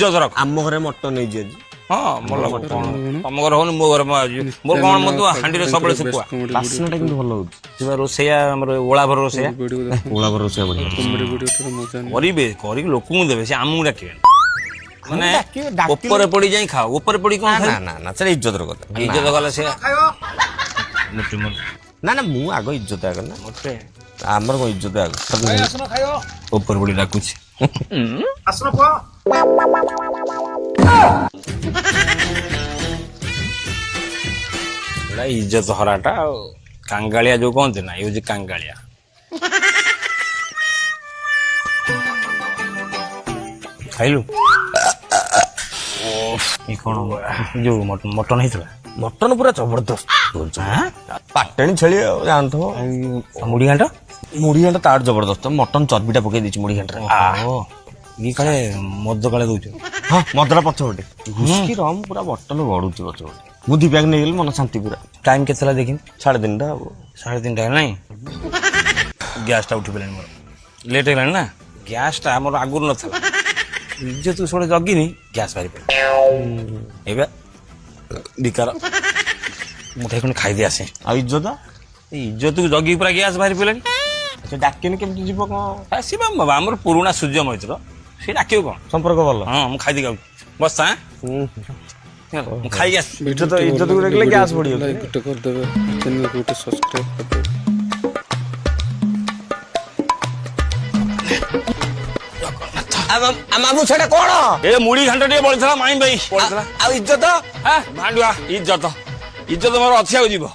ଇଜ୍ଜତ ରଖ। ଆମ ଘରେ ମଟନ ହେଇଛି ଆଜି। ହଁ ଭଲ କଣ ତମ ଘର ହଉନି ମୋ ଘରେ ମୋର କଣ ମୋ ହାଣ୍ଡିରେ ସବୁବେଳେ ଶୁଖୁଆ। ବାସ୍ନାଟା କିନ୍ତୁ ଭଲ ହଉଛି। ସେ ରୋଷେଇଆ ଆମର ଓଳାଭର ରୋଷେଇଆ ଓଳାଭର ରୋଷେଇଆ ବଢିଆ କରିବେ କରିକି ଲୋକଙ୍କୁ ଦେବେ ସେ ଆମକୁ ଡାକିବେ ମାନେ ଉପରେ ପଡି ଯାଇ ଖାଅ ଉପରେ ପଡି କଣ ଖାଇ ନା ନା ସେଟା ଇଜ୍ଜତର କଥା। ଇଜ୍ଜତ ଗଲା ସେ ନା ନା ମୁଁ ଆଗ ଇଜ୍ଜତ ଆଗ ନା ମତେ ଆମର କଣ ଇଜ୍ଜତ ଆଗ ଉପରେ ପଡି ଡାକୁଛି ଏଟା ଇଜ୍ଜତ ହରାଟା ଆଉ କାଙ୍ଗାଳିଆ ଯୋଉ କହନ୍ତି ନା ଇଏ ହଉଛି କାଙ୍ଗାଳିଆ। ଖାଇଲୁ ଏ କଣ ଯୋଉ ମଟନ ହେଇଥିଲା ମଟନ ପୁରା ଜବରଦସ୍ତ ପାଟଣୀ ଛେଳି ଆଉ ଜାଣିଥିବ। ମୁଢି ଘାଣ୍ଟ ମୁଢି ଘାଣ୍ଟ ତାର ଜବରଦସ୍ତ ମଟନ ଚର୍ବିଟା ପକେଇ ଦେଇଛି ମୁଢି ଘାଣ୍ଟରେ। ଇଏ କାଳେ ମଦ କାଳେ ଦଉଛୁ ହଁ ମଦଟା ପଛପଟେ ହୁସ୍କି ରମ୍ ପୁରା ବଟଲ ଗଡୁଛି ପଛପଟେ। ମୁଁ ଦି ବ୍ୟାଗ ନେଇଗଲି ମନ ଶାନ୍ତି ପୁରା। ଟାଇମ୍ କେତେ ହେଲା ଦେଖିନି 3:30 ହବ 3:30 ହେଲା ନାଇଁ ଗ୍ୟାସ୍ ଟା ଉଠି ପାରିଲାନି ମୋର ଲେଟ୍ ହେଇଗଲାଣି ନା ଗ୍ୟାସ୍ ଟା ଆମର ଆଗରୁ ନଥିଲା ଇଜ୍ଜତ ସବୁବେଳେ ଜଗିନି ଗ୍ୟାସ୍ ବାହାରି ପଡିଲା ଏବେ ବିକାର ମୁଠେ ଖଣ୍ଡେ ଖାଇଦେଇ ଆସେ। ଆଉ ଇଜ୍ଜତ ଇଜ୍ଜତକୁ ଜଗିକି ପୁରା ଗ୍ୟାସ୍ ବାହାରି ପଡିଲାଣି। ସେ ଡାକିନି କେମିତି ଯିବ କଣ? ଆସିବା ଆମର ପୁରୁଣା ସୂର୍ଯ୍ୟ ମୈତ୍ର ସେ ଡାକିବ କଣ ସମ୍ପର୍କ ଭଲ। ହଁ ମୁଁ ଖାଇଦେଇ ଯାଉଛି ବସ ମୁଁ ଖାଇକି ଆସି ଇଜ୍ଜତକୁ ଡାକିଲେ ଗ୍ୟାସ୍ ପଡିବ। ଗୋଟେ କରିଦେବେ ଚ୍ୟାନେଲକୁ ଗୋଟେ ସବସ୍କ୍ରାଇବ କରିଦେବେ। ମାମୁ ସେଟା କଣ? ଏ ମୁଢି ଘାଣ୍ଟ ଟିକେ ବଳିଥିଲା ମାଇଁ ଭାଇ ଆଉ ଇଜ୍ଜତ ଭାଣ୍ଡୁଆ ଇଜ୍ଜତ ମୋର ଅଛି ଆଉ ଯିବ।